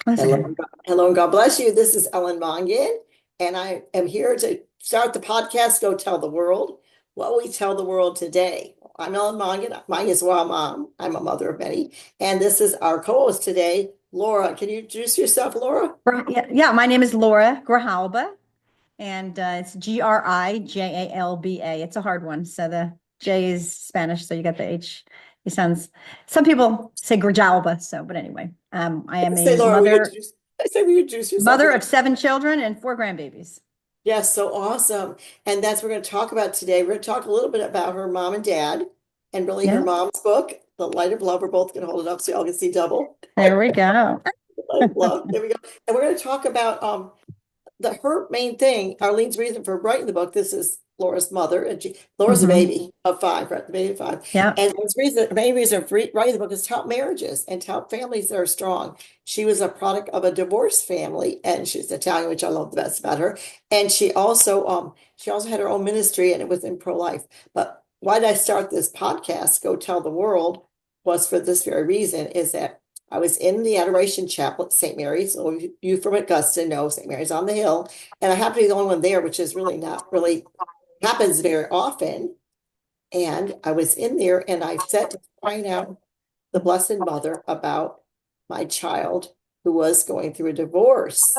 That's Hello, okay. hello, and God bless you. This is MOngan, and I am here to start the podcast, Go Tell the World. What we tell the world today. I'm MOngan. Mine is well, Mom. I'm a mother of many. And this is our co-host today, Laura. Can you introduce yourself, Laura? Yeah, my name is Laura Grijalba, and it's Grijalba. It's a hard one. So the J is Spanish, so you got the H. It sounds, some people say Grijalba. So, but anyway, I am Say, a Laura, I say, will you introduce yourself mother again? of 7 children and 4 grandbabies. Yes, so awesome. And that's what we're going to talk about today. We're going to talk a little bit about her mom and dad, and really her Yeah, mom's book, The Light of Love. We're both going to hold it up so y'all can see double. there we go. Light of Love. There we go. And we're going to talk about her main thing, Arlene's reason for writing the book. This is Laura's mother, and Laura's a Hmm. baby of five, right? The baby of five. Yeah. And his reason, main reason for writing the book is to help marriages and to help families that are strong. She was a product of a divorced family, and she's Italian, which I love the best about her. And she also had her own ministry, and it was in pro-life. But why did I start this podcast, Go Tell the World, was for this very reason, is that I was in the Adoration Chapel at St. Mary's. So you from Augusta know St. Mary's on the hill. And I happen to be the only one there, which is really not really happens very often. And I was in there and I sat to find out the Blessed Mother about my child who was going through a divorce.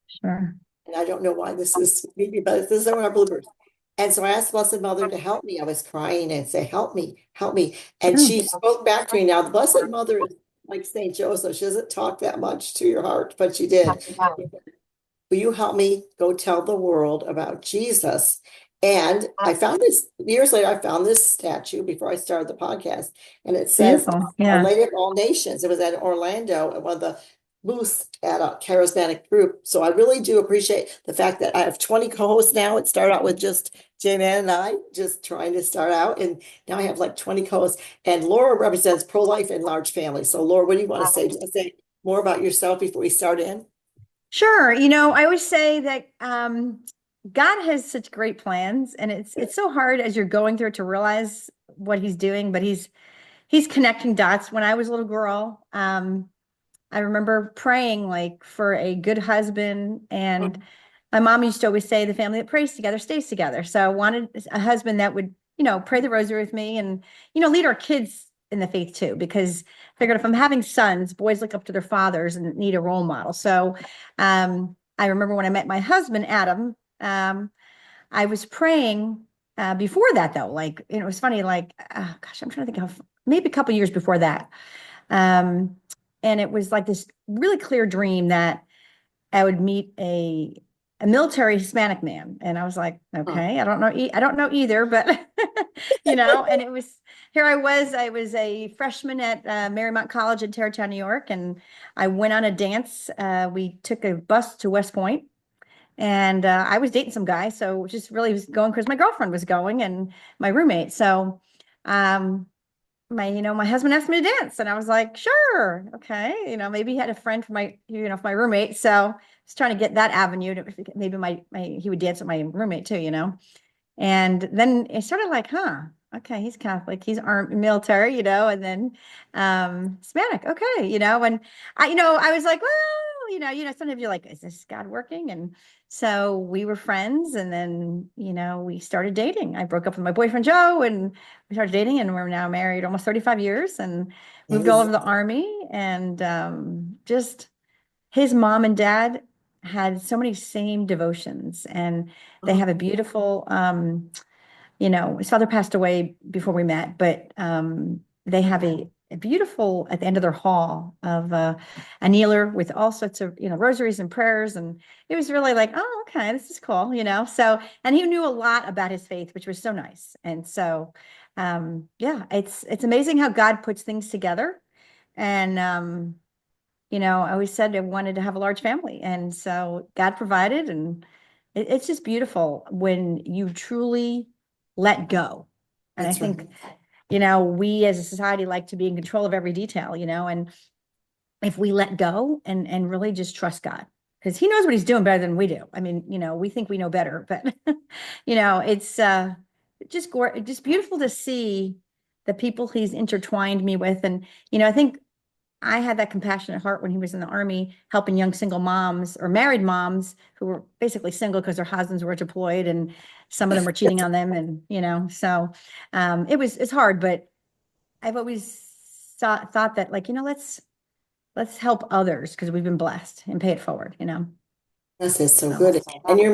Sure. And I don't know why this is maybe, but this is one of our bloopers. And so I asked the Blessed Mother to help me. I was crying and say, help me, help me. And Sure. she spoke back to me. Now, the Blessed Mother is like St. Joseph. She doesn't talk that much to your heart, but she did. Will you help me go tell the world about Jesus? And I found this years later, I found this statue before I started the podcast, and it says, Beautiful. Our Yeah. Lady of All Nations. It was at Orlando at one of the booths at a charismatic group. So I really do appreciate the fact that I have 20 co-hosts now. It started out with just J-Man and I just trying to start out, and now I have like 20 co-hosts. And Laura represents pro-life and large families. So Laura, what do you want to say? Do you want to say more about yourself before we start in? Sure. I always say that God has such great plans, and it's so hard as you're going through it to realize what He's doing, but He's connecting dots. When I was a little girl, I remember praying like for a good husband, and my mom used to always say, "The family that prays together stays together." So I wanted a husband that would, pray the rosary with me, and lead our kids in the faith too, because I figured if I'm having sons, boys look up to their fathers and need a role model. So I remember when I met my husband, Adam, I was praying before that though. Like, it was funny, like, gosh, I'm trying to think of maybe a couple years before that. Um, and it was like this really clear dream that I would meet a military Hispanic man. And I was like, Huh. okay, I don't know either, but and it was, I was a freshman at Marymount College in Tarrytown, New York. And I went on a dance. We took a bus to West Point, and I was dating some guy. So just really was going because my girlfriend was going and my roommate. So, um, my husband asked me to dance, and I was like, sure, okay. Maybe he had a friend for for my roommate. So I was trying to get that avenue to maybe he would dance with my roommate too. And then it started like, huh, okay, he's Catholic, he's armed military, and then Hispanic, okay, and I was like, well, sometimes you're like, is this God working? And so we were friends, and then we started dating. I broke up with my boyfriend Joe, and we started dating, and we're now married almost 35 years, and moved all over the army, and just his mom and dad had so many same devotions, and they have a beautiful his father passed away before we met, but they have a beautiful at the end of their hall of a kneeler with all sorts of rosaries and prayers, and it was really like, oh, okay, this is cool. So, and he knew a lot about his faith, which was so nice. And so yeah, it's amazing how God puts things together. And I always said I wanted to have a large family, and so God provided, and it's just beautiful when you truly let go. And I That's right. think, we as a society like to be in control of every detail, and if we let go and really just trust God, because He knows what He's doing better than we do. I mean, we think we know better, but it's just beautiful to see the people He's intertwined me with, and I think I had that compassionate heart when he was in the army, helping young single moms or married moms who were basically single because their husbands were deployed and some of them were cheating on them. And, so it's hard, but I've always thought that like, let's help others because we've been blessed and pay it forward. This is so So good. And your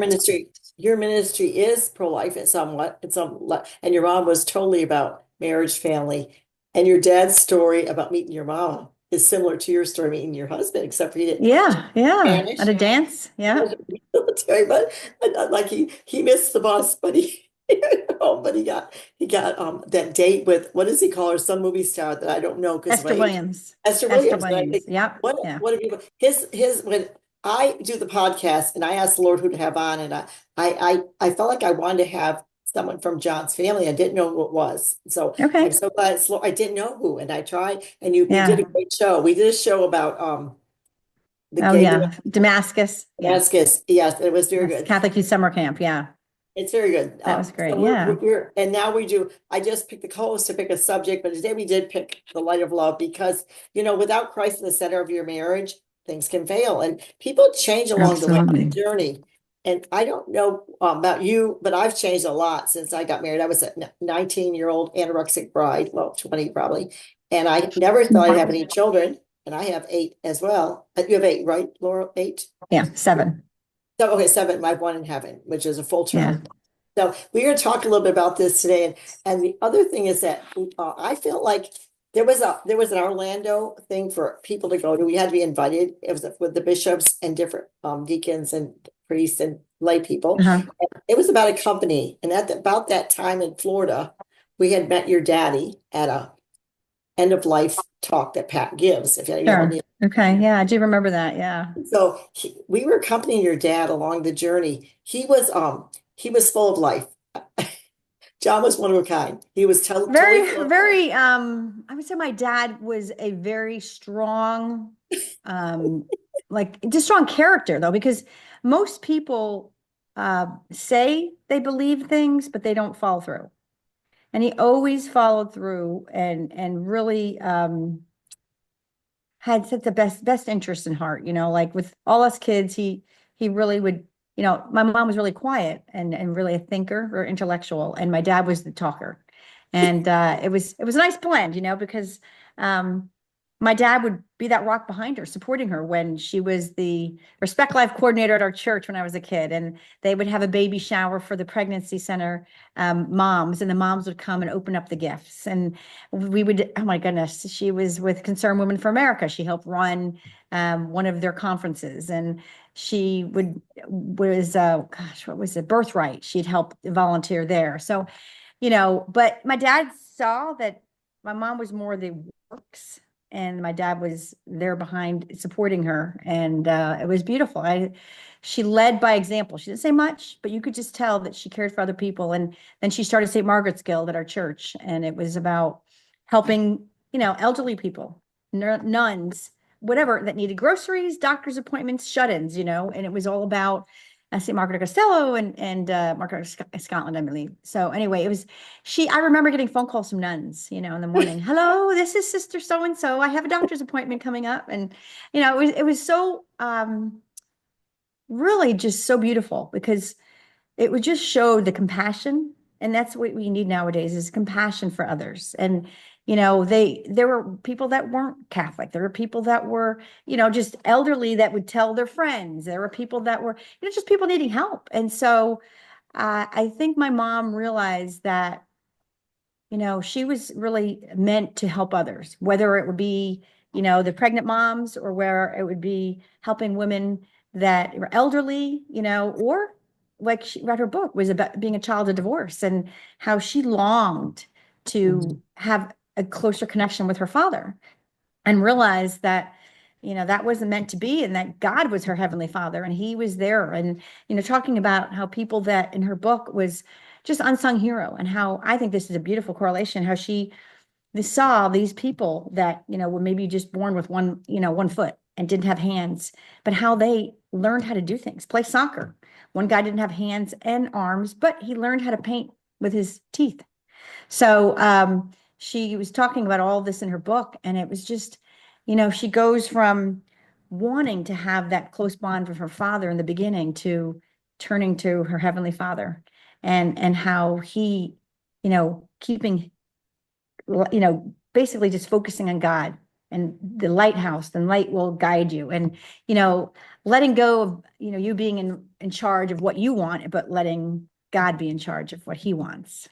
ministry is pro-life in somewhat, and your mom was totally about marriage, family. And your dad's story about meeting your mom is similar to your story meeting your husband, except for he didn't yeah, yeah. At Spanish. a dance. He Yeah. wasn't military, but like he missed the bus, but he but he got that date with what does he call her? Some movie star that I don't know because of my Esther age. Williams. Esther Esther Williams. And I Williams. think, Yep. what Yeah. what have you his when I do the podcast and I ask the Lord who to have on, and I felt like I wanted to have someone from John's family. I didn't know who it was. So I'm Okay. so glad I didn't know who, and I tried, and you did Yeah. a great show. We did a show about the Oh, gay yeah. Damascus. Yeah. Damascus. Yes, it was very That's good. Catholic Youth Summer Camp. Yeah. It's very good. That was great. So Yeah. and now we do. I just picked the co-host to pick a subject, but today we did pick the light of love because without Christ in the center of your marriage, things can fail, and people change along the way on the Absolutely. journey. And I don't know about you, but I've changed a lot since I got married. I was a 19-year-old anorexic bride, well, 20 probably, and I never thought I'd have any children. And I have 8 as well. You have 8, right, Laura? 8. Yeah. 7. So, okay, 7. I have 1 in heaven, which is a full Yeah. term. So we're going to talk a little bit about this today, and the other thing is that I felt like there was an Orlando thing for people to go to. We had to be invited. It was with the bishops and different deacons and priests and lay people. Uh-huh. It was about a company, and about that time in Florida, we had met your daddy at a end of life talk that Pat gives. If you know, Sure. Okay. Yeah. I do remember that. Yeah. so we were accompanying your dad along the journey. He was full of life. John was one of a kind. He was totally full Very, of life. very, I would say my dad was a very strong, um, like just strong character though, because most people say they believe things, but they don't follow through. And he always followed through and really had such the best interest in heart, like with all us kids, he really would, my mom was really quiet and really a thinker or intellectual, and my dad was the talker. And it was a nice blend, because um my dad would be that rock behind her, supporting her when she was the Respect Life coordinator at our church when I was a kid. And they would have a baby shower for the pregnancy center moms, and the moms would come and open up the gifts. And we would, oh my goodness, she was with Concerned Women for America. She helped run one of their conferences, and she was, gosh, what was it? Birthright. She'd help volunteer there. So, but my dad saw that my mom was more the works and my dad was there behind supporting her, and it was beautiful. She led by example. She didn't say much, but you could just tell that she cared for other people. And then she started St. Margaret's Guild at our church, and it was about helping elderly people, nuns, whatever that needed groceries, doctor's appointments, shut-ins, and it was all about St. Margaret of Costello and Margaret of Scotland, I believe. So anyway, I remember getting phone calls from nuns, in the morning. Hello, this is Sister so and so. I have a doctor's appointment coming up, and it was so really just so beautiful because it would just show the compassion, and that's what we need nowadays is compassion for others. And there were people that weren't Catholic. There were people that were just elderly that would tell their friends. There were people that were just people needing help. And so I think my mom realized that she was really meant to help others, whether it would be the pregnant moms, or where it would be helping women that were elderly, or like she read her book was about being a child of divorce and how she longed to have a closer connection with her father, and realized that that wasn't meant to be, and that God was her heavenly father and he was there. And talking about how people that in her book was just unsung hero, and how I think this is a beautiful correlation, how she saw these people that were maybe just born with one foot and didn't have hands, but how they learned how to do things, play soccer. One guy didn't have hands and arms, but he learned how to paint with his teeth. So she was talking about all this in her book, and it was just she goes from wanting to have that close bond with her father in the beginning to turning to her heavenly father, and how he, keeping, basically just focusing on God and the lighthouse, the light will guide you. And, letting go of, you being in charge of what you want, but letting God be in charge of what he wants.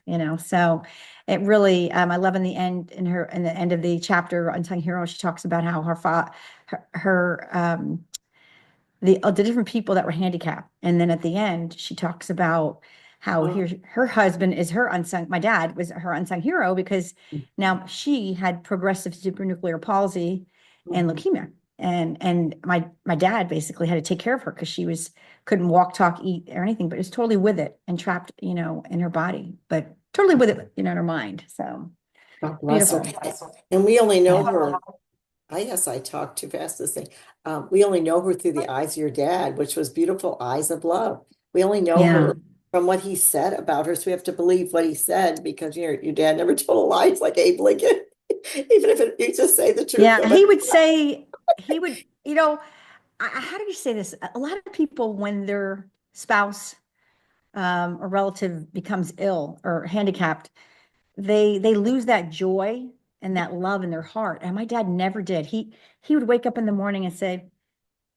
So it really, I love in the end of the chapter, Unsung Hero, she talks about how her the different people that were handicapped. And then at the end, she talks about how Oh, her husband is my dad was her unsung hero, because now she had progressive supranuclear palsy and mhm. leukemia. And my dad basically had to take care of her because she couldn't walk, talk, eat, or anything, but was totally with it and trapped, in her body, but totally with it, in her mind. So God bless her. beautiful. And we only know Yeah. her. I guess I talked too fast this thing. We only know her through the eyes of your dad, which was beautiful eyes of love. We only know Yeah. her from what he said about her. So we have to believe what he said because your dad never told a lie. It's like Abe Lincoln. Even if you just say the truth, no Yeah. matter. He would say, he would, how do you say this? A lot of people, when their spouse or relative becomes ill or handicapped, they lose that joy and that love in their heart. And my dad never did. He would wake up in the morning and say,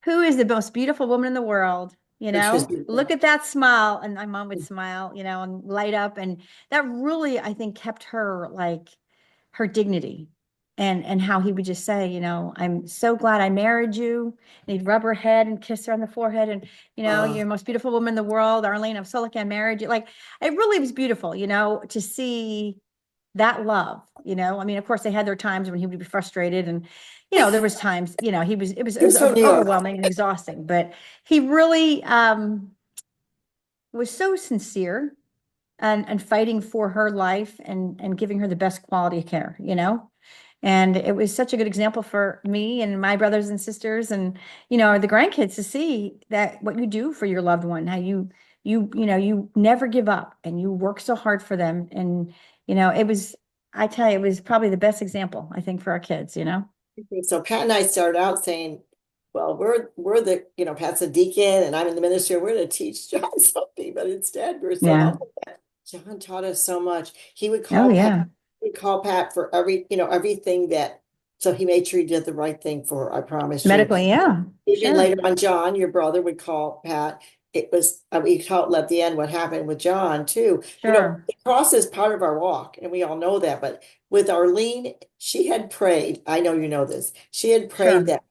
"Who is the most beautiful woman in the world?" Which was Look beautiful. at that smile. And my mom would smile, and light up. And that really, I think, kept her, like, her dignity. And how he would just say, "I'm so glad I married you." And he'd rub her head and kiss her on the forehead. And, Uh, "You're the most beautiful woman in the world, Arlene. I'm so lucky I married you." Like, it really was beautiful, to see that love. I mean, of course, they had their times when he would be frustrated, and there was times, it he was was from New York. overwhelming and exhausting, but he really was so sincere, and fighting for her life, and giving her the best quality of care. And it was such a good example for me and my brothers and sisters, and the grandkids, to see that what you do for your loved one, how you never give up and you work so hard for them. And it was, I tell you, it was probably the best example, I think, for our kids. So Pat and I started out saying, well, we're the, Pat's a deacon and I'm in the ministry. We're going to teach John something, but instead we're so Yeah. humble. John taught us so much. He would Oh call Pat, yeah. he'd call Pat for everything that, so he made sure he did the right thing for her, I promise you. Medically, yeah. Even Sure. later on, John, your brother, would call Pat. It was, we called at the end what happened with John too. Sure. The cross is part of our walk, and we all know that. But with Arlene, she had prayed. I know you know this. She had prayed Sure. that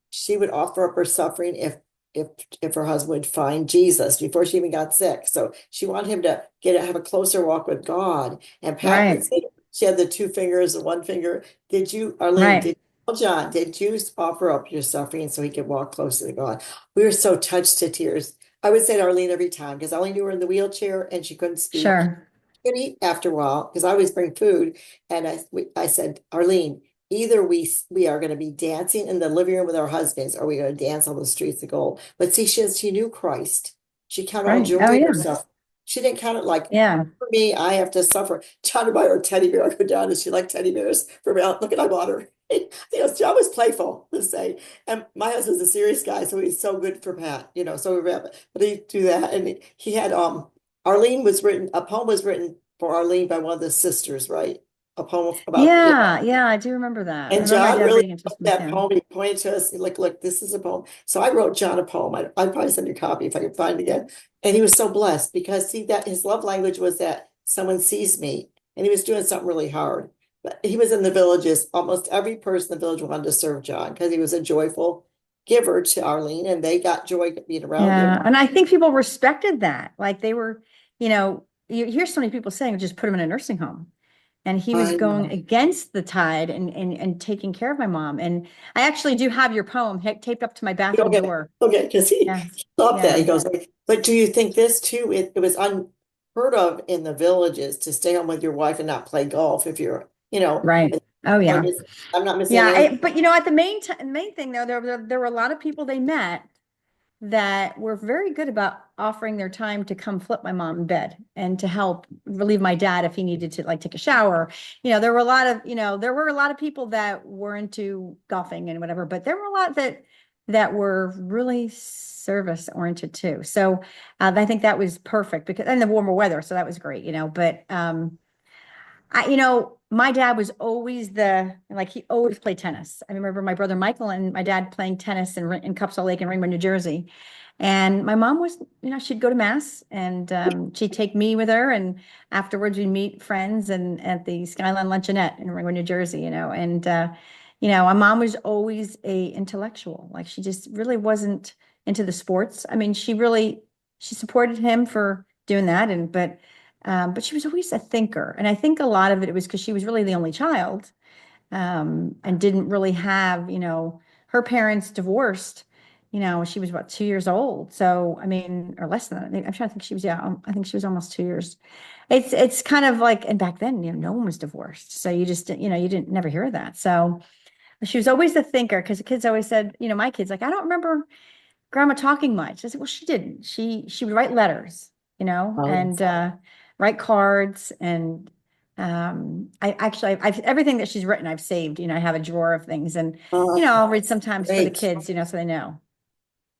she would offer up her suffering if if her husband would find Jesus before she even got sick. So she wanted him to have a closer walk with God. And Pat would Right. say she had the two fingers and one finger. Did you, Arlene? Right. Did well, John, did you offer up your suffering so he could walk closer to God? We were so touched to tears. I would say to Arlene every time because I only knew her in the wheelchair and she couldn't speak. Sure. Could eat after a while because I always bring food. And I said, Arlene, either we are going to be dancing in the living room with our husbands or we're going to dance on the streets of gold. But see, she knew Christ. She counted all Right. joy Oh in yeah. herself. She didn't count it like, Yeah. for me, I have to suffer. John would buy her a teddy bear. I go down and she liked teddy bears for me. Look at I bought her. John was playful, let's say. And my husband's a serious guy, so he's so good for Pat, so but he'd do that. And he had a poem was written for Arlene by one of the sisters, right? A poem about, Yeah. Yeah. I do remember that. I and remember my John dad really reading it to loved us. that Yeah. poem. He pointed to us, like, look, this is a poem. So I wrote John a poem. I'd probably send you a copy if I can find it again. And he was so blessed because see that his love language was that someone sees me, and he was doing something really hard. But he was in the villages. Almost every person in the village wanted to serve John because he was a joyful giver to Arlene, and they got joy being around him. Yeah. And I think people respected that. Like, they were, you hear so many people saying, just put him in a nursing home. And he was I going know. against the tide, and taking care of my mom. And I actually do have your poem taped up to my bathroom Okay, door. okay, because he, Yeah. he loved that. He Yeah. goes, like, but do you think this too? It was unheard of in the villages to stay home with your wife and not play golf if Right. Oh I yeah. miss, I'm not missing Yeah. any. But at the main thing though, there were a lot of people they met that were very good about offering their time to come flip my mom in bed and to help relieve my dad if he needed to like take a shower. There were a lot of, there were a lot of people that were into golfing and whatever, but there were a lot that were really service oriented too. So I think that was perfect because and the warmer weather, so that was great. But my dad was always he always played tennis. I remember my brother Michael and my dad playing tennis in Cupsall Lake in Rainbow, New Jersey. And my mom was, she'd go to mass and she'd take me with her. And afterwards we'd meet friends and at the Skyline Luncheonette in Rainbow, New Jersey. And, my mom was always a intellectual. Like she just really wasn't into the sports. I mean, she supported him for doing that. But she was always a thinker. And I think a lot of it was because she was really the only child and didn't really have, her parents divorced, she was about 2 years old. So, I mean, or less than that. I'm trying to think she was, yeah, I think she was almost 2 years. It's kind of like, and back then, no one was divorced. So you just, you didn't never hear that. So she was always a thinker because the kids always said, my kids, like, I don't remember grandma talking much. I said, well, she didn't. She would write letters, Oh, and write cards. And I actually, I've everything that she's written, I've saved. I have a drawer of things, and oh, I'll read sometimes for the great. kids, so they know.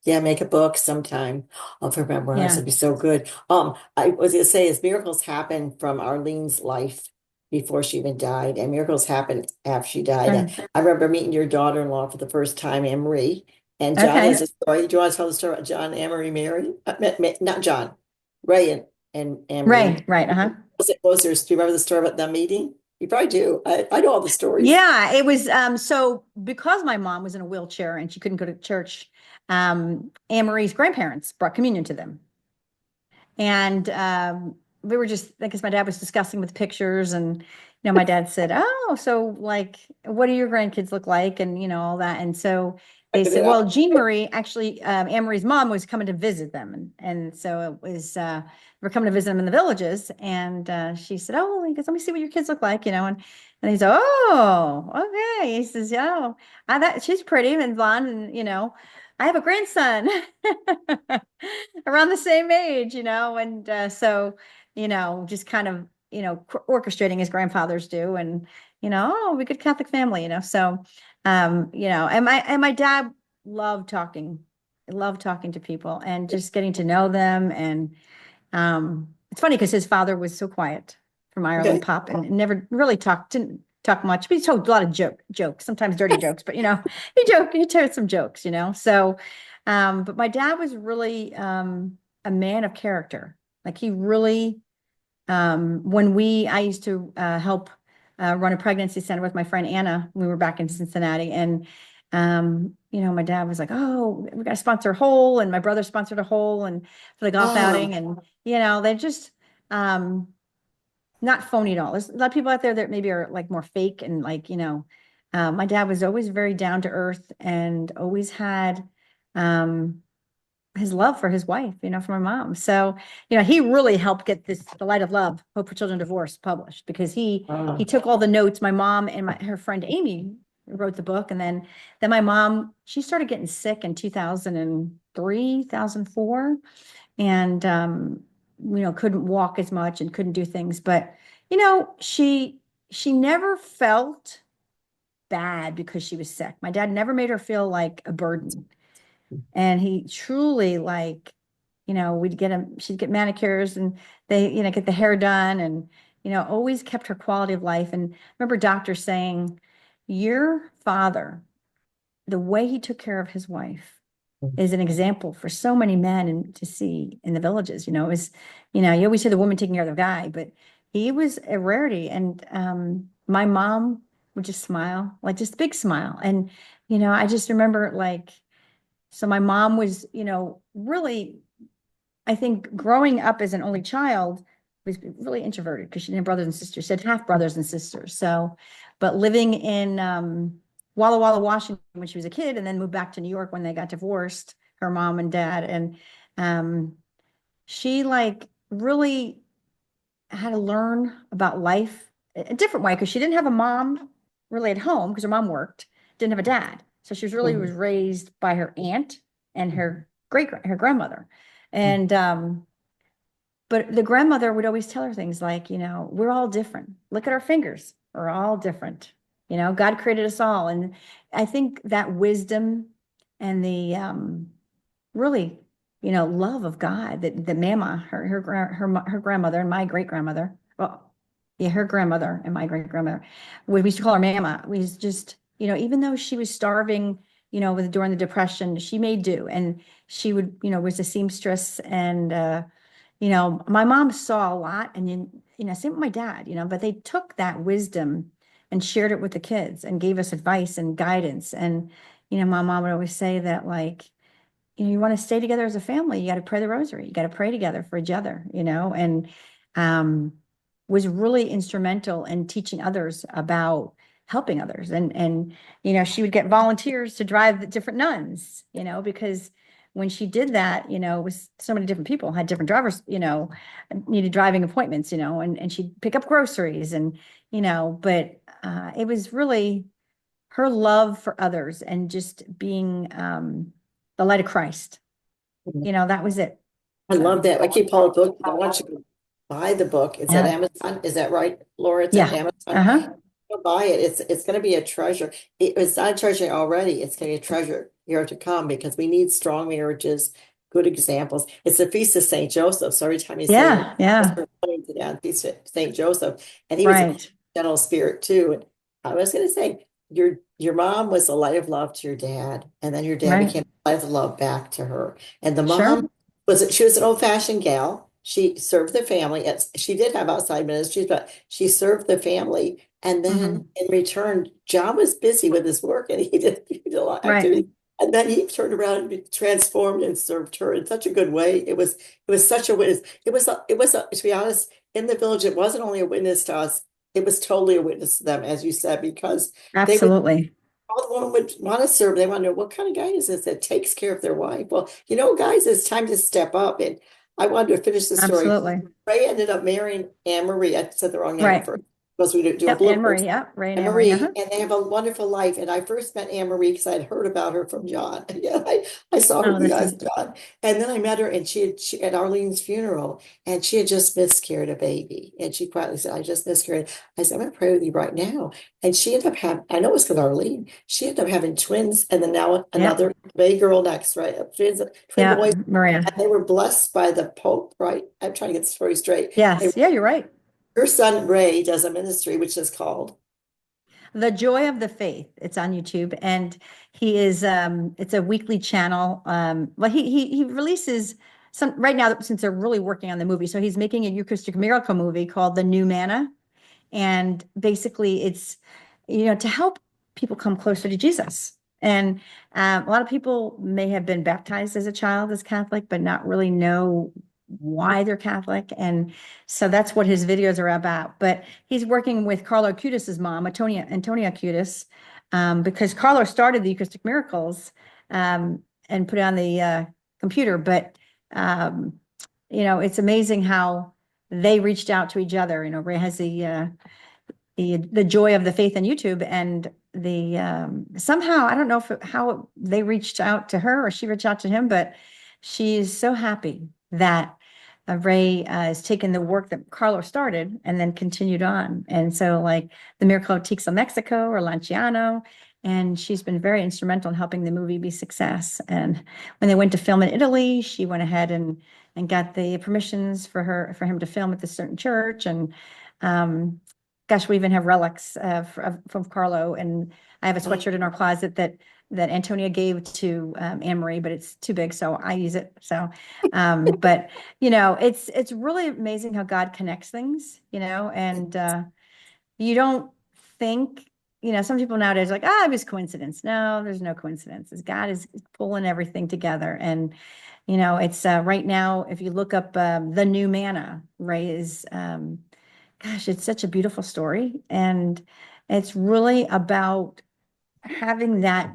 Yeah, make a book sometime of her memoirs. Yeah. It'd be so good. I was gonna say is miracles happen from Arlene's life before she even died, and miracles happened after she died. And Okay. I remember meeting your daughter-in-law for the first time, Anne Marie. And John has Okay. a story. Do you want to tell the story about John and Anne Marie Mary? Not John, Ray and Anne Marie. Right. Right. Uh-huh. Do you remember the story about them meeting? You probably do. I know all the stories. Yeah, it was so because my mom was in a wheelchair and she couldn't go to church, Anne Marie's grandparents brought communion to them. And we were just, because my dad was discussing with pictures, and my dad said, "Oh, so like, what do your grandkids look like?" And all that. And so they Check it said, out. "Well, Jean Marie, actually, Anne Marie's mom was coming to visit them, and so it was we're coming to visit them in the villages." And she said, "Oh, he goes, let me see what your kids look like," and he said, "Oh, okay." He says, "Yeah, that she's pretty and blonde, and I have a grandson." Around the same age, and so, just kind of, orchestrating as grandfathers do, and, oh, we good Catholic family, so, and my dad loved talking, loved talking to people and just getting to know them. And it's funny because his father was so quiet from Ireland Okay. pop and never really didn't talk much, but he told a lot of jokes, sometimes dirty jokes, but he told some jokes, so but my dad was really a man of character. Like he really I used to help run a pregnancy center with my friend Anna. We were back in Cincinnati, and my dad was like, "Oh, we got to sponsor a hole," and my brother sponsored a hole and for the golf Ah, outing, and they just um, not phony at all. There's a lot of people out there that maybe are like more fake and like my dad was always very down to earth and always had um, his love for his wife, for my mom. So, he really helped get The Light of Love, Hope for Children Divorced published because he ah, took all the notes. My mom and her friend Amy wrote the book. And then my mom, she started getting sick in 2003, 2004, and, couldn't walk as much and couldn't do things. But, she never felt bad because she was sick. My dad never made her feel like a burden. And he truly like, she'd get manicures and they, get the hair done and, always kept her quality of life. And I remember doctors saying, your father, the way he took care of his wife is an example for so many men and to see in the villages. It was, you always hear the woman taking care of the guy, but he was a rarity. And my mom would just smile, like just a big smile. And, I just remember like, so my mom was, really, I think growing up as an only child was really introverted because she didn't have brothers and sisters. She had half brothers and sisters. So, but living in Walla Walla, Washington when she was a kid and then moved back to New York when they got divorced, her mom and dad. And she like really had to learn about life a different way because she didn't have a mom really at home because her mom worked, didn't have a dad. So she was really was mhm, raised by her aunt and her her grandmother. And but the grandmother would always tell her things like, we're all different. Look at our fingers. We're all different. God created us all. And I think that wisdom and the really, love of God that Mama, her grandmother and my great grandmother, well, yeah, her grandmother and my great grandmother, we used to call her Mama. We was just, even though she was starving, during the Depression, she made do, and she would, was a seamstress, and my mom saw a lot, and same with my dad, but they took that wisdom and shared it with the kids and gave us advice and guidance. And, my mom would always say that, like, you want to stay together as a family, you got to pray the rosary, you got to pray together for each other, and um, was really instrumental in teaching others about helping others. And she would get volunteers to drive the different nuns, because when she did that, it was so many different people had different drivers, needed driving appointments, and she'd pick up groceries and, but it was really her love for others and just being the light of Christ. That was it. I So love that. I keep calling the book. I want you to buy the book. It's at yeah, Amazon. Is that right, Laura? It's at yeah, Amazon. uh-huh, Go buy it. It's going to be a treasure. It's not a treasure already. It's going to be a treasure here to come because we need strong marriages, good examples. It's the Feast of Saint Joseph. So every time you say it, yeah, yeah, we're pointing to that Feast of Saint Joseph, and he was a right, gentle spirit too. And I was going to say, your mom was a light of love to your dad, and then your dad right, became a light of love back to her. And the sure, mom she was an old-fashioned gal. She served the family. She did have outside ministries, but she served the family. And then hmm, in return, John was busy with his work and he did a lot of right, activity. And then he turned around and be transformed and served her in such a good way. It was such a witness. To be honest, in the village, it wasn't only a witness to us, it was totally a witness to them, as you said, because they would absolutely, all the woman would want to serve. They want to know what kind of guy is this that takes care of their wife. Well, guys, it's time to step up. And I wanted to finish the story. absolutely, Ray ended up marrying Anne Marie. I said the wrong name at right. first because we do a Yep, Anne blooper. Marie, yep, Ray and Anne Anne Marie, Marie, uh-huh. and they have a wonderful life. And I first met Anne Marie because I had heard about her from John. Yeah, I saw her Oh, with you that's guys, a, John. And then I met her, and she at Arlene's funeral, and she had just miscarried a baby. And she quietly said, "I just miscarried." I said, "I'm going to pray with you right now." And she ended up having, I know it was because Arlene, she ended up having twins, and then now yep, another baby girl next, right? Twin yeah, boys. Maria. And they were blessed by the Pope, right? I'm trying to get the story straight. Yes, yeah, you're right. Her son Ray does a ministry which is called The Joy of the Faith. It's on YouTube, and he is it's a weekly channel. Well, he releases some right now since they're really working on the movie. So he's making a Eucharistic miracle movie called The New Manna. And basically it's, to help people come closer to Jesus. And a lot of people may have been baptized as a child as Catholic, but not really know why they're Catholic. And so that's what his videos are about. But he's working with Carlo Acutis's mom, Antonia Acutis, because Carlo started the Eucharistic Miracles and put it on the computer. But it's amazing how they reached out to each other. Ray has the Joy of the Faith on YouTube, and the somehow I don't know how they reached out to her or she reached out to him, but she's so happy that Ray has taken the work that Carlos started and then continued on. And so, like the Miracle of Tixo Mexico or Lanciano, and she's been very instrumental in helping the movie be a success. And when they went to film in Italy, she went ahead and got the permissions for him to film at this certain church. And um, gosh, we even have relics from Carlo, and I have a sweatshirt in our closet that Antonia gave to Anne Marie, but it's too big, so I use it. So, but it's really amazing how God connects things, and you don't think, some people nowadays are like, it was coincidence. No, there's no coincidences. God is pulling everything together, and it's right now. If you look up the new manna, Ray is. Gosh, it's such a beautiful story. And it's really about having that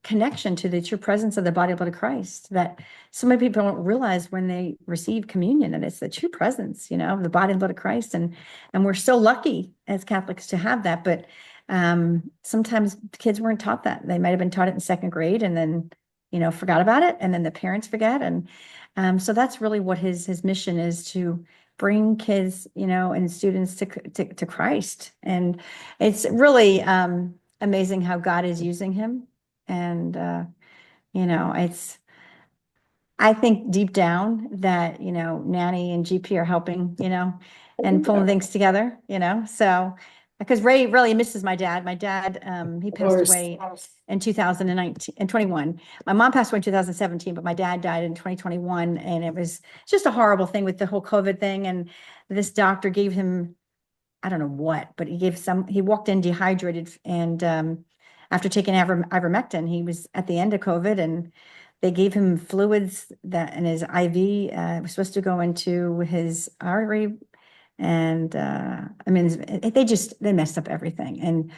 connection to the true presence of the body and blood of Christ that so many people don't realize when they receive communion, and it's the true presence, of the body and blood of Christ. And we're so lucky as Catholics to have that. But sometimes kids weren't taught that. They might have been taught it in second grade, and then forgot about it, and then the parents forget. And so that's really what his mission is, to bring kids, and students to Christ. And it's really amazing how God is using him. And it's I think deep down that, Nanny and GP are helping, and Yeah, pulling things together, so because Ray really misses my dad. My dad, he of passed course. away in 2019 and 21. My mom passed away in 2017, but my dad died in 2021. And it was just a horrible thing with the whole COVID thing. And this doctor gave him, I don't know what, but he walked in dehydrated. And after taking ivermectin, he was at the end of COVID, and they gave him fluids that in his IV was supposed to go into his artery. And I mean, they messed up everything. And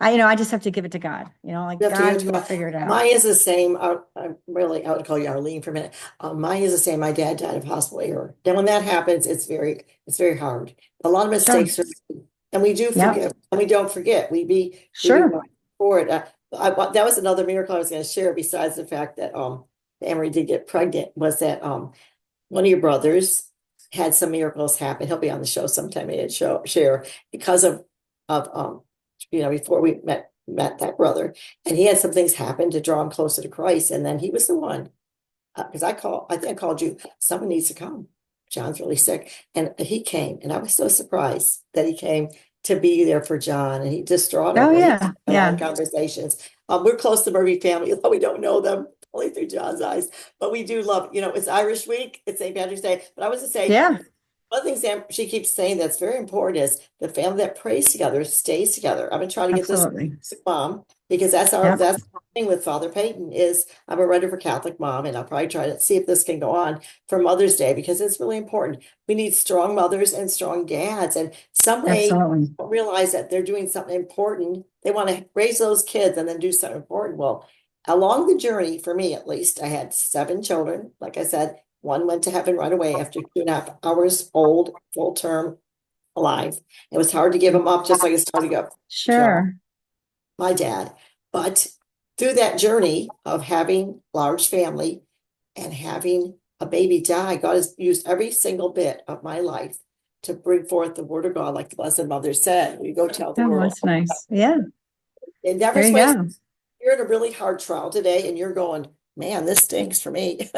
I just have to give it to God, You like, have to give God, it to you will God. figure it out. Mine is the same. I would call you Arlene for a minute. Mine is the same. My dad died of hospital error. Then when that happens, it's very hard. A lot of Sure. mistakes are, and we do Yep. forgive, and we don't forget. We be Sure. right for it. That was another miracle I was going to share. Besides the fact that Emery did get pregnant, was that one of your brothers had some miracles happen. He'll be on the show sometime. He did share because of before we met that brother, and he had some things happen to draw him closer to Christ, and then he was the one, because I think I called you. Someone needs to come. John's really sick, and he came, and I was so surprised that he came to be there for John, and he distraught Oh over. He yeah. had a lot of Yeah. conversations. We're close to the Murphy family, although we don't know them only through John's eyes, but we do love. It's Irish Week, it's St. Patrick's Day, but I was to say, Yeah. one of the things that she keeps saying that's very important is the family that prays together stays together. I've been trying to get this Absolutely. to mom, because Yep. that's the thing with Father Peyton is I'm a writer for Catholic mom, and I'll probably try to see if this can go on for Mother's Day, because it's really important. We need strong mothers and strong dads, and some way Absolutely. realize that they're doing something important. They want to raise those kids and then do something important. Well, along the journey, for me at least, I had 7 children. Like I said, one went to heaven right away after 2.5 hours old, full term, alive. It was hard to give him up, just like it's hard to give up Sure. my dad. But through that journey of having large family and having a baby die, God has used every single bit of my life to bring forth the word of God, like the Blessed Mother said. We go tell the Oh, world. that's nice. Yeah. It never There you sways. go. You're in a really hard trial today, and you're going, man, this stinks for me.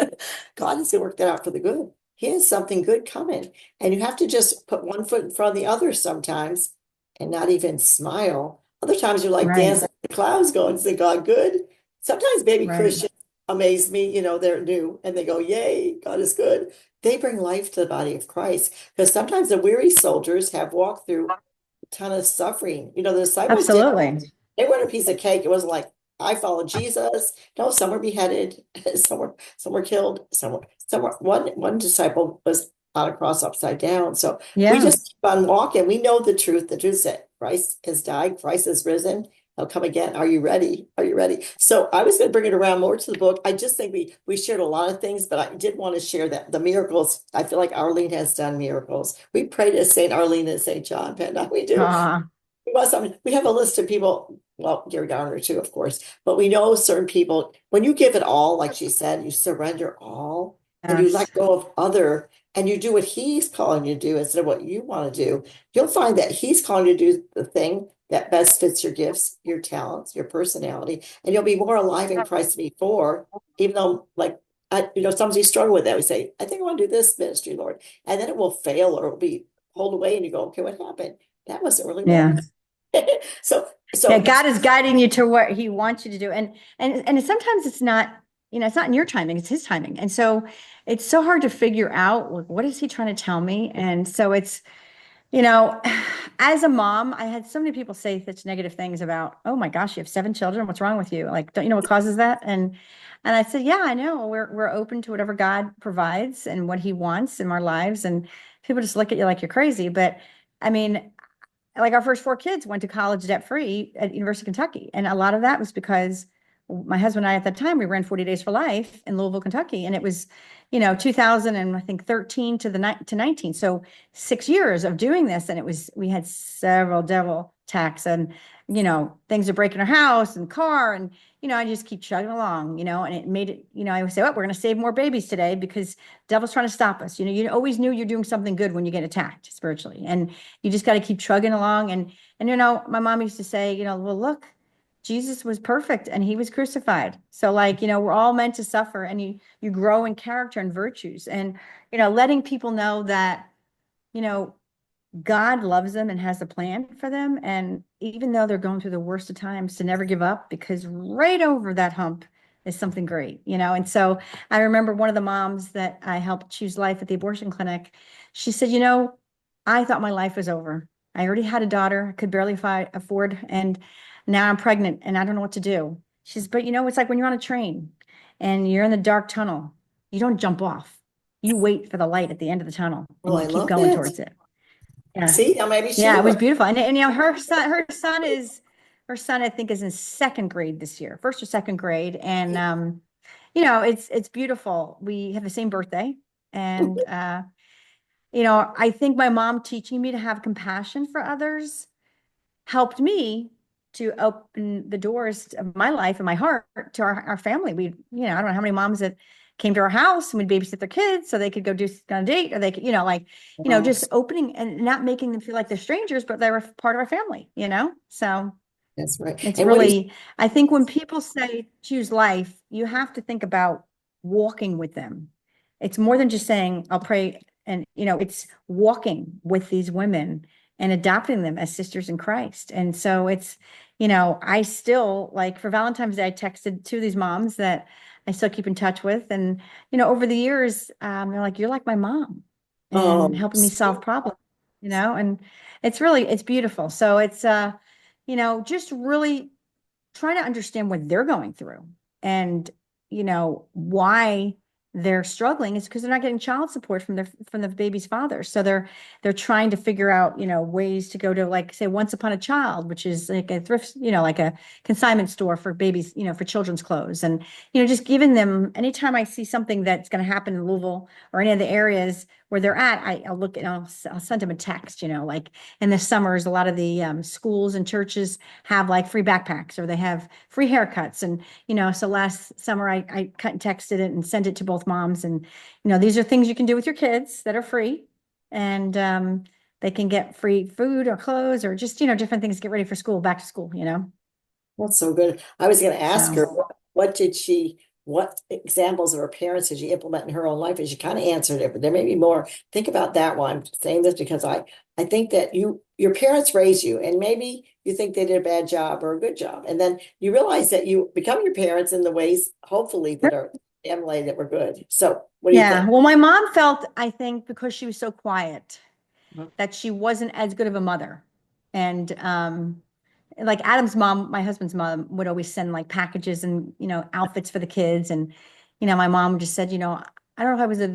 God is going to work that out for the good. He has something good coming. And you have to just put one foot in front of the other sometimes and not even smile. Other times you're like Right. dancing in the clouds going, is God good? Sometimes baby Right. Christians amaze me. They're new and they go, yay, God is good. They bring life to the body of Christ, because sometimes the weary soldiers have walked through a ton of suffering. The disciples did. Absolutely. They weren't a piece of cake. It wasn't like I followed Jesus. No, some were beheaded, some were killed, one disciple was on a cross upside down. So we Yeah. just keep on walking. We know the truth. The truth is that Christ has died, Christ has risen. He'll come again. Are you ready? Are you ready? So I was going to bring it around more to the book. I just think we shared a lot of things, but I did want to share that the miracles. I feel like Arlene has done miracles. We pray to Saint Arlene and Saint John, Penna. We do. Ah, We have a list of people, well, Gary Garner too, of course, but we know certain people, when you give it all, like she said, you surrender all and you yes. let go of other, and you do what he's calling you to do instead of what you want to do, you'll find that he's calling you to do the thing that best fits your gifts, your talents, your personality, and you'll be more alive in Christ than before, even though, like, sometimes you struggle with that. We say, I think I want to do this ministry, Lord, and then it will fail or it'll be pulled away and you go, okay, what happened? That wasn't really what Yeah. I so Yeah. so God is guiding you to what he wants you to do. And sometimes it's not, it's not in your timing, it's his timing. And so it's so hard to figure out, like, what is he trying to tell me? And so you know, as a mom, I had so many people say such negative things about, oh my gosh, you have 7 children. What's wrong with you? Like, don't you know what causes that? And I said, yeah, I know. We're open to whatever God provides and what he wants in our lives. And people just look at you like you're crazy. But I mean, like, our first 4 kids went to college debt free at University of Kentucky. And a lot of that was because my husband and I at that time, we ran 40 Days for Life in Louisville, Kentucky. And it was, 2000 and I think 13 to 19. So 6 years of doing this. And we had several attacks and, things are breaking our house and car. And, I just keep chugging along, and it made it, I would say, oh, we're going to save more babies today because the devil's trying to stop us. You always knew you're doing something good when you get attacked spiritually. And you just got to keep chugging along. And, my mom used to say, well, look, Jesus was perfect and he was crucified. So like, we're all meant to suffer, and you grow in character and virtues, and, letting people know that, you know, God loves them and has a plan for them. And even though they're going through the worst of times, to never give up, because right over that hump is something great, And so I remember one of the moms that I helped choose life at the abortion clinic. She said, I thought my life was over. I already had a daughter, I could barely afford, and now I'm pregnant and I don't know what to do. She says, but it's like when you're on a train and you're in the dark tunnel, you don't jump off. You wait for the light at the end of the tunnel Oh, and you I keep love going it. towards it. Yeah. See, now maybe she Yeah, it was will. beautiful. And her son I think is in second grade this year, first or second grade. And it's beautiful. We have the same birthday. And I think my mom teaching me to have compassion for others helped me to open the doors of my life and my heart to our family. I don't know how many moms that came to our house and we'd babysit their kids so they could go do on a date, or they could, just Yes, opening and not making them feel like they're strangers, but they're part of our family. So that's right. it's And what do you, really, I think when people say choose life, you have to think about walking with them. It's more than just saying, I'll pray. And, it's walking with these women and adopting them as sisters in Christ. And so I still, like, for Valentine's Day, I texted two of these moms that I still keep in touch with. And, over the years, they're like, you're like my mom, and helping me solve problems, and it's beautiful. So just really try to understand what they're going through, and why they're struggling is because they're not getting child support from the baby's father. So they're trying to figure out ways to go to, like, say, Once Upon a Child, which is like a thrift, like a consignment store for babies, for children's clothes. And just giving them, anytime I see something that's going to happen in Louisville or any of the areas where they're at, I'll look and I'll send them a text. Like in the summers, a lot of the schools and churches have like free backpacks, or they have free haircuts. And, so last summer I cut and texted it and sent it to both moms. And, these are things you can do with your kids that are free. And they can get free food or clothes, or just, different things to get ready for school, back to school. that's so good. I was going to ask her, So, what examples of her parents did she implement in her own life? And she kind of answered it, but there may be more. Think about that one. I'm saying this because I think that your parents raised you, and maybe you think they did a bad job or a good job. And then you realize that you become your parents in the ways, hopefully, that are family that were good. So what do you yeah. think? Well, my mom felt, I think, because she was so quiet, that she wasn't as good of a mother. And like Adam's mom, my husband's mom, would always send like packages and, outfits for the kids. And, my mom just said, I don't know if I was a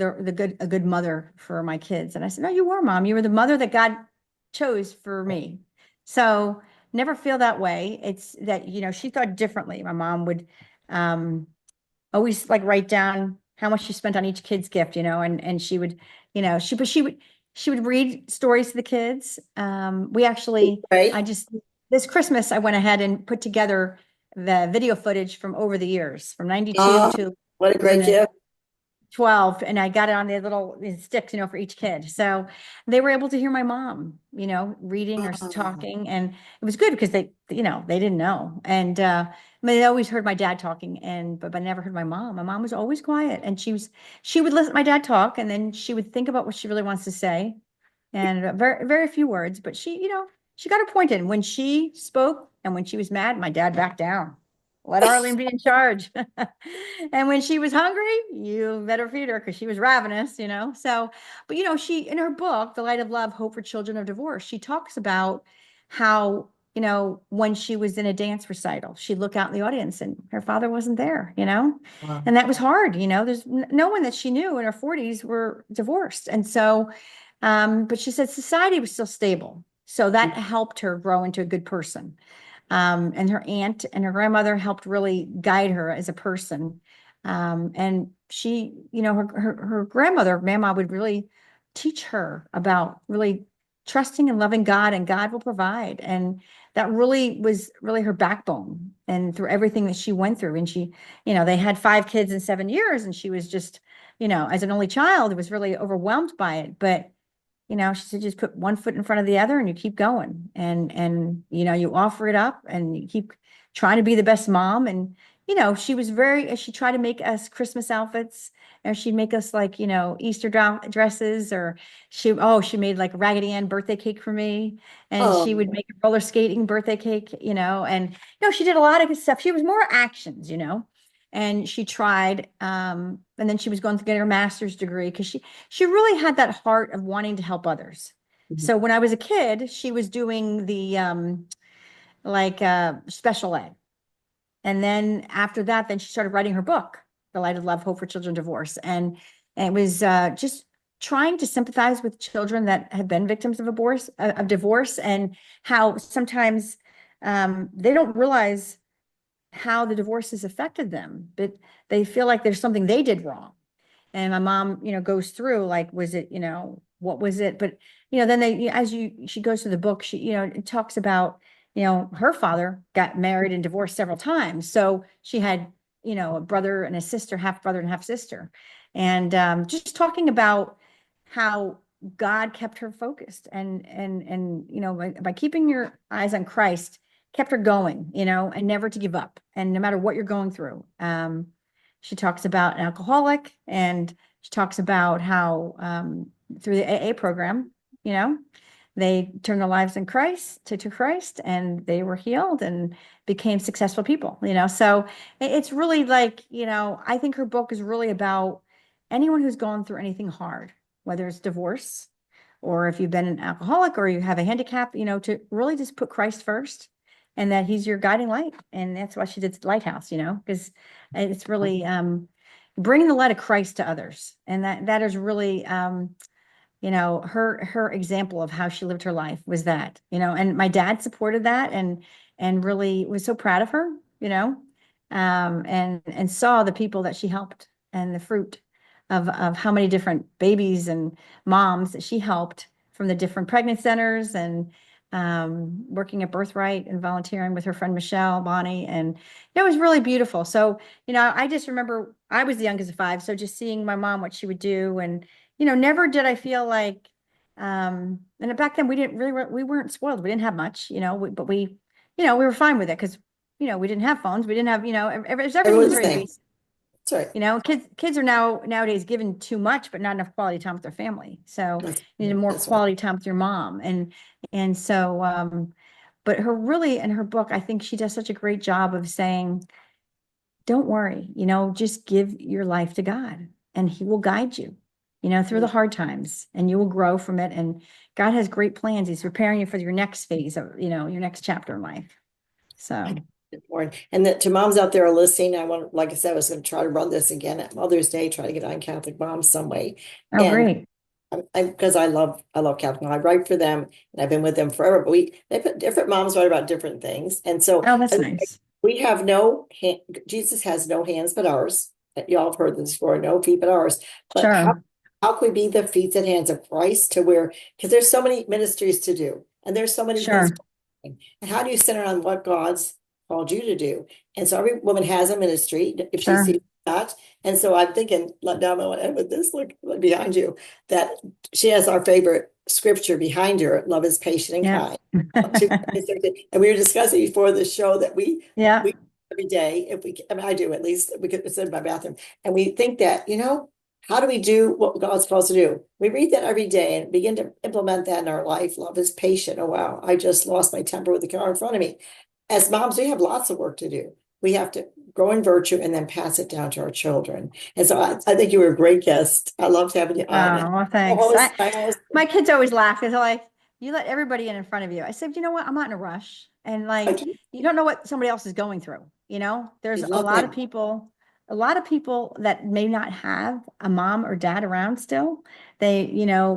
good mother for my kids. And I said, no, you were, Mom. You were the mother that God chose for me. So never feel that way. It's that, she thought differently. My mom would always like write down how much she spent on each kid's gift, and she would, she would read stories to the kids. We actually, I Right? just, this Christmas, I went ahead and put together the video footage from over the years, from 92 Uh, to what a great gift. 12, and I got it on the little sticks, for each kid. So they were able to hear my mom, reading or Oh, talking, and it was good because they didn't know. And they always heard my dad talking, but I never heard my mom. My mom was always quiet, and she would listen to my dad talk, and then she would think about what she really wants to say, and very, very few words, but she got her point in. When she spoke and when she was mad, my dad backed down. Let Arlene be in charge. And when she was hungry, you better feed her because she was ravenous. So, but she, in her book, The Light of Love, Hope for Children of Divorce, she talks about how, when she was in a dance recital, she'd look out in the audience and her father wasn't there. wow. And that was hard. There's no one that she knew in her 40s were divorced. And so, but she said society was still stable. So that helped her grow into a good person. And her aunt and her grandmother helped really guide her as a person. And she, her grandmother, Mama, would really teach her about really trusting and loving God, and God will provide. And that really was really her backbone and through everything that she went through. And she, they had 5 kids in 7 years, and she was just, as an only child, was really overwhelmed by it. But she said, just put one foot in front of the other and you keep going. And you offer it up and you keep trying to be the best mom. And, she was she tried to make us Christmas outfits, or she'd make us like, Easter dresses, or she made like Raggedy Ann birthday cake for me. And she would Oh, make a roller skating birthday cake, and, she did a lot of good stuff. She was more actions, and she tried, and then she was going to get her master's degree because she really had that heart of wanting to help others. mhm, So when I was a kid, she was doing the like special ed. And then after that, then she started writing her book, The Light of Love, Hope for Children Divorce. And it was just trying to sympathize with children that have been victims of divorce, and how sometimes they don't realize how the divorce has affected them, but they feel like there's something they did wrong. And my mom, goes through like, was it, what was it? But, then she goes through the book, it talks about, her father got married and divorced several times. So she had, a brother and a sister, half brother and half sister. And just talking about how God kept her focused, and by keeping your eyes on Christ, kept her going, and never to give up. And no matter what you're going through. She talks about an alcoholic, and she talks about how through the AA program, you know, they turned their lives in Christ to Christ, and they were healed and became successful people, So it's really like, I think her book is really about anyone who's gone through anything hard, whether it's divorce, or if you've been an alcoholic, or you have a handicap, to really just put Christ first, and that he's your guiding light. And that's why she did Lighthouse, because it's really bringing the light of Christ to others. And that is really her example of how she lived her life was that, and my dad supported that, and really was so proud of her, and saw the people that she helped, and the fruit of how many different babies and moms that she helped from the different pregnant centers, and working at Birthright and volunteering with her friend Michelle Bonnie. And it was really beautiful. So, I just remember I was the youngest of 5. So just seeing my mom, what she would do. And, never did I feel like, and back then we weren't spoiled. We didn't have much, but we were fine with it because, we didn't have phones. We didn't have, everything was everyone's the very same. basic. That's right. Kids are nowadays given too much, but not enough quality time with their family. So That's you need more that's right. quality time with your mom. And so but in her book, I think she does such a great job of saying, don't worry, just give your life to God, and he will guide you, through the hard times, and you will grow from it. And God has great plans. He's preparing you for your next phase of, your next chapter in life. I So, Important. And that to moms out there are listening, I want, like I said, I was going to try to run this again at Mother's Day, try to get on Catholic moms some way. oh, And great. because I love Catholic moms. I write for them and I've been with them forever, but they put different moms write about different things. And so Oh, that's nice. we have no hand, Jesus has no hands but ours. Y'all have heard this before, no feet but ours. But Sure. how can we be the feet and hands of Christ to where, because there's so many ministries to do and there's so many things. Sure. And how do you center on what God's called you to do? And so every woman has a ministry if she Sure. sees that. And so I'm thinking, let down, I want to end with this, look behind you, that she has our favorite scripture behind her, love is patient and Yeah. kind. And we were discussing before the show that Yeah. we every day, if we, I mean, I do at least, we could sit in my bathroom, and we think that, how do we do what God's supposed to do? We read that every day and begin to implement that in our life. Love is patient. Oh, wow. I just lost my temper with the car in front of me. As moms, we have lots of work to do. We have to grow in virtue and then pass it down to our children. And so I think you were a great guest. I loved having you on. Oh, well, thanks. Co-host, my host, My kids always laugh because they're like, you let everybody in front of you. I said, you know what? I'm not in a rush. And I like, do. you don't know what somebody else is going through. I There's love that. a lot of people that may not have a mom or dad around still. They,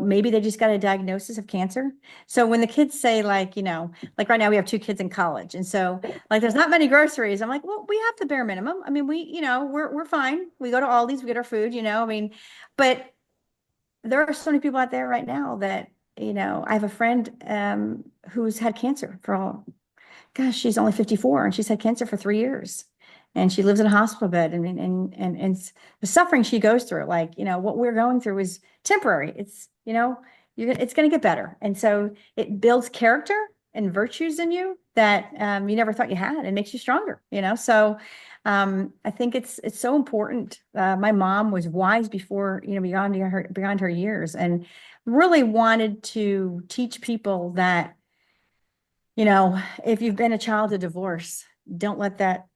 maybe they just got a diagnosis of cancer. So when the kids say like, like right now we have 2 kids in college. And so like, there's not many groceries. I'm like, well, we have the bare minimum. I mean, we're fine. We go to Aldi's, we get our food, I mean, but there are so many people out there right now that, I have a friend who's had cancer for all. gosh, she's only 54 and she's had cancer for 3 years. And she lives in a hospital bed and the suffering she goes through, like, what we're going through is temporary. It's going to get better. And so it builds character and virtues in you that you never thought you had. It makes you stronger. So I think it's so important. My mom was wise before, beyond her years, and really wanted to teach people that if you've been a child of divorce, don't let that,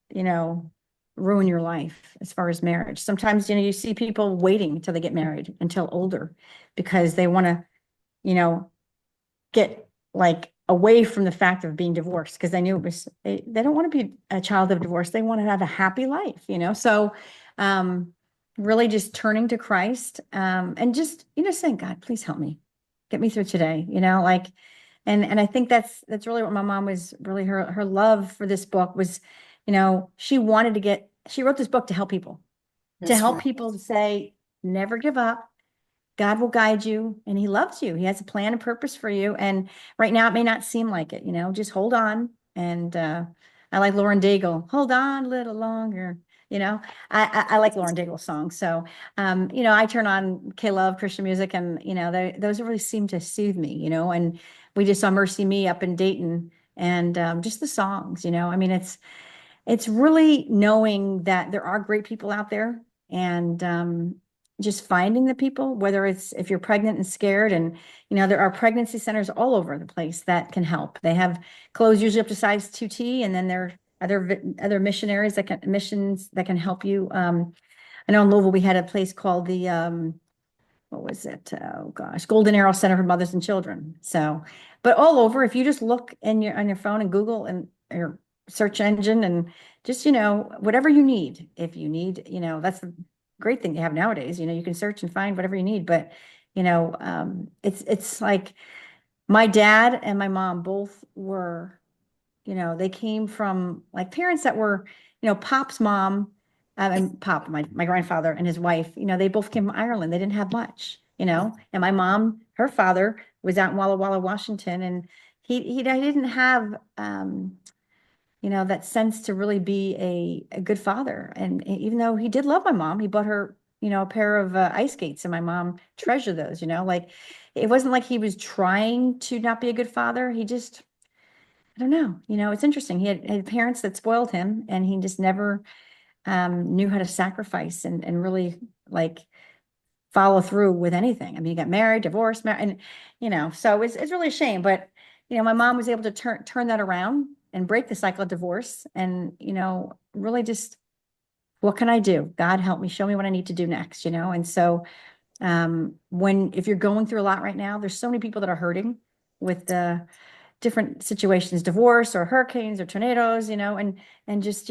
ruin your life as far as marriage. Sometimes, you see people waiting until they get married until older because they want to, you know, get like away from the fact of being divorced because they knew they don't want to be a child of divorce. They want to have a happy life. So, um, really just turning to Christ, and just, saying, God, please help me get me through today, like, and I think that's really what my mom was really her love for this book was, she wrote this book to help people, to That's help right. people to say, never give up. God will guide you and he loves you. He has a plan and purpose for you. And right now it may not seem like it, just hold on. And I like Lauren Daigle, hold on a little longer. You know, I like Lauren Daigle's songs. So, I turn on K-Love Christian music and, those really seem to soothe me, and we just saw Mercy Me up in Dayton and just the songs, I mean, it's really knowing that there are great people out there and just finding the people, whether it's if you're pregnant and scared, and there are pregnancy centers all over the place that can help. They have clothes usually up to size 2T, and then there are other missions that can help you. I know in Louisville we had a place called the what was it? Oh gosh, Golden Arrow Center for Mothers and Children. So, but all over, if you just look on your phone and Google and your search engine and just, whatever you need, if you need, that's the great thing you have nowadays, you can search and find whatever you need. But, it's like my dad and my mom both were, they came from like parents that were, Pop's mom, and Pop, my grandfather and his wife, they both came from Ireland. They didn't have much, and my mom, her father was out in Walla Walla, Washington, and he didn't have, that sense to really be a good father. And even though he did love my mom, he bought her, a pair of ice skates, and my mom treasured those, like it wasn't like he was trying to not be a good father. He just, I don't know. It's interesting. He had parents that spoiled him, and he just never knew how to sacrifice and really like follow through with anything. I mean, he got married, divorced, and so it's really a shame. But my mom was able to turn that around and break the cycle of divorce, and really just what can I do? God help me, show me what I need to do next. And so if you're going through a lot right now, there's so many people that are hurting with the different situations, divorce or hurricanes or tornadoes, and just,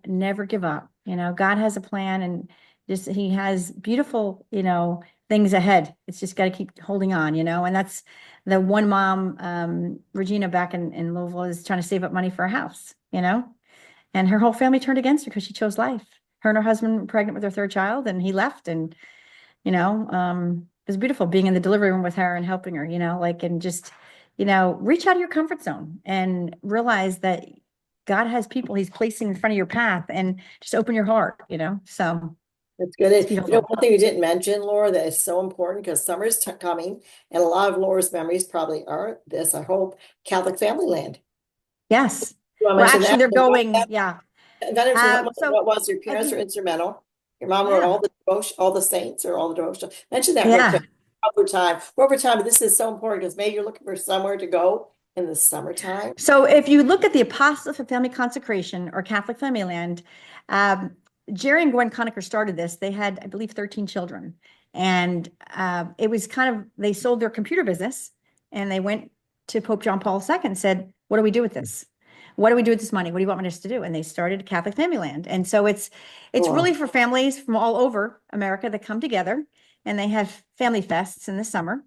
never give up. God has a plan, and just he has beautiful, things ahead. It's just got to keep holding on, and that's the one mom, Regina back in Louisville, is trying to save up money for a house, and her whole family turned against her because she chose life. Her and her husband were pregnant with their third child, and he left, and it was beautiful being in the delivery room with her and helping her, like, and just, reach out of your comfort zone and realize that God has people he's placing in front of your path, and just open your heart, so That's good. it's And, beautiful. one thing you didn't mention, Laura, that is so important because summer's coming, and a lot of Laura's memories probably are this, I hope, Catholic Family Land. Yes. You want to Well, mention actually that? they're going, yeah. That is So what was your if parents are you, instrumental. Your mom wrote yeah, all the devotion, all the saints or all the devotion. Mention that real quick. yeah. Overtime. Overtime, this is so important because maybe you're looking for somewhere to go in the summertime. So if you look at the Apostles of Family Consecration or Catholic Family Land, um, Jerry and Gwen Conacher started this. They had, I believe, 13 children. And it was kind of, they sold their computer business and they went to Pope John Paul II and said, what do we do with this? What do we do with this money? What do you want us to do? And they started Catholic Family Land. And so it's Cool. really for families from all over America that come together, and they have family fests in the summer.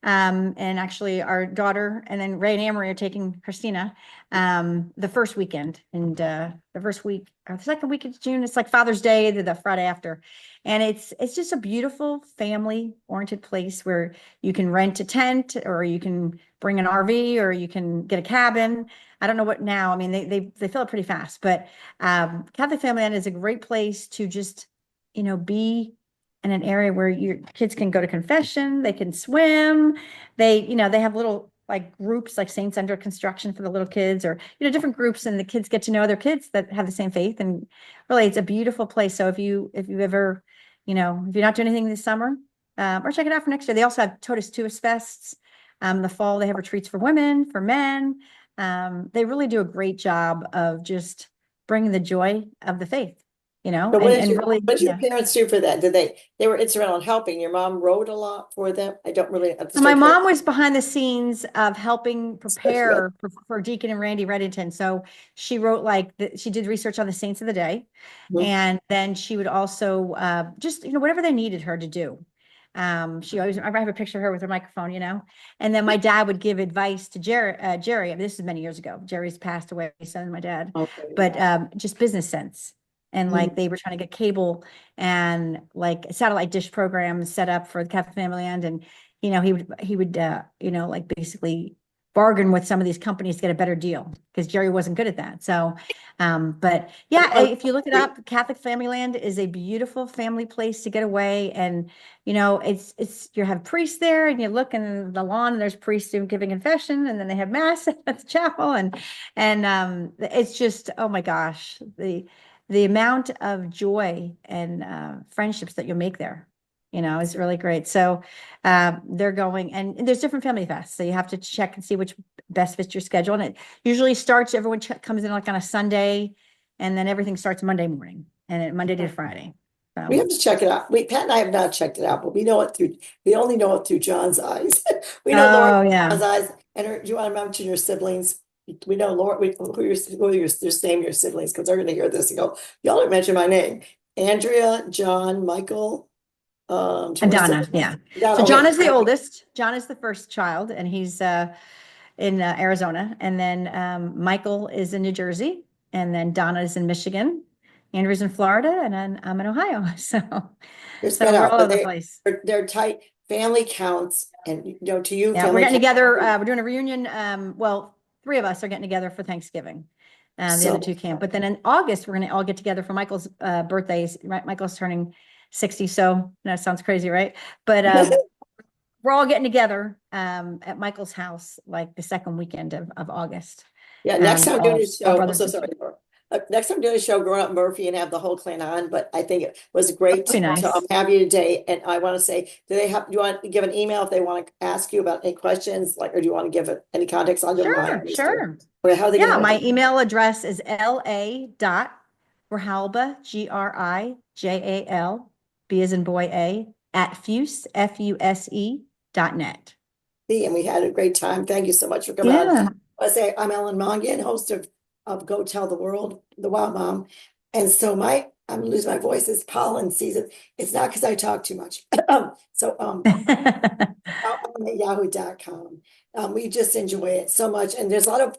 And actually our daughter and then Ray and Amory are taking Christina the first weekend, and the first week or the second week of June. It's like Father's Day, the Friday after. And it's just a beautiful family oriented place where you can rent a tent, or you can bring an RV, or you can get a cabin. I don't know what now. I mean, they fill it pretty fast, but Catholic Family Land is a great place to just, be in an area where your kids can go to confession, they can swim, they have little like groups like Saints Under Construction for the little kids, or different groups, and the kids get to know other kids that have the same faith. And really, it's a beautiful place. So if you ever, if you're not doing anything this summer, or check it out for next year. They also have Totus Tuus Fests. The fall, they have retreats for women, for men. They really do a great job of just bringing the joy of the faith, But and really, what did your yeah. parents do for that? They were instrumental in helping. Your mom wrote a lot for them. I don't really So my understand her. mom was behind the scenes of helping Yeah. prepare for Deacon and Randy Reddington. So she wrote she did research on the saints of the day. Mhm. And then she would also just, whatever they needed her to do. She always, I have a picture of her with her microphone, and then my dad would give advice to Jerry. I mean, this is many years ago. Jerry's passed away, son of my dad, Okay. but just business sense. And like Mhm. they were trying to get cable and like satellite dish programs set up for the Catholic Family Land. And, he would, like basically bargain with some of these companies to get a better deal because Jerry wasn't good at that. So, but yeah, if you look it up, Catholic Family Land is a beautiful family place to get away. And, it's you have priests there, and you look in the lawn and there's priests doing giving confession, and then they have mass at the chapel. And it's just, oh my gosh, the amount of joy and friendships that you'll make there, is really great. So they're going, and there's different family fests. So you have to check and see which best fits your schedule. And it usually starts, everyone comes in like on a Sunday, and then everything starts Monday morning, and Monday to Friday. We So, have to check it out. Pat and I have not checked it out, but we only know it through John's eyes. We know Laura oh John's yeah. eyes, and do you want to mention your siblings? We know Laura, just name your siblings because they're going to hear this and go, y'all didn't mention my name. Andrea, John, Michael, two And more Donna, siblings. yeah. John, So John okay. is the oldest. John is the first child, and he's in Arizona. And then Michael is in New Jersey, and then Donna is in Michigan. Andrew's in Florida, and then I'm in Ohio. So, They're spread so we're out, all but over the place. they're tight. Family counts, and to you, Yeah, we're family getting counts. together. We're doing a reunion. Well, three of us are getting together for Thanksgiving. The other So two can't. But then in August, we're going to all get together for Michael's birthdays. Right, Michael's turning 60. So that sounds crazy, right? But we're all getting together at Michael's house like the second weekend of August. yeah, next time doing a All show. I'm brothers so and sorry, sisters. Laura. Next time doing a show, growing up Murphy and have the whole clan on. But I think it was great That'd be to nice. have you today. And I want to say, do you want to give an email if they want to ask you about any questions, or do you want to give it any context? I'll give mine. Sure, sure. Okay, how are they get a Yeah, hold my of you? email address is la.grijalba, Grijal, B as in boy A, at fuse, FUSE.net. And we had a great time. Thank you so much for coming on. Yeah. I say I'm Ellen Mongan, host of Go Tell the World, the Wow Mom. And so I'm gonna lose my voice. It's pollen season. It's not because I talk too much. So on at yahoo.com. We just enjoy it so much. And Yeah, there's a lot of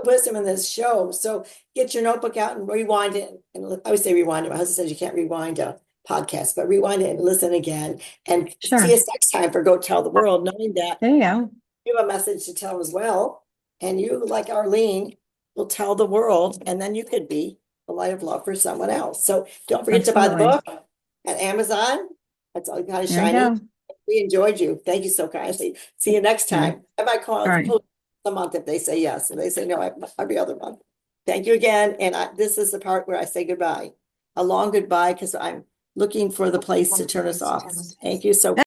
wisdom in this show. So get your notebook out and rewind it. And I always say rewind it. My husband says you can't rewind a podcast, but rewind it and listen again. And see sure. us next time for Go Tell the World, knowing that There you go. you have a message to tell as well. And you, like Arlene, will tell the world, and then you could be the light of love for someone else. So don't forget to buy the Absolutely. book at Amazon. That's all kind of There you shiny. go. We enjoyed you. Thank you so kindly. See you next Yeah. time. I might call All it right. a month if they say yes. And they say no, every other month. Thank you again. And this is the part where I say goodbye. A long goodbye because I'm looking for the place to turn us off. Thank you so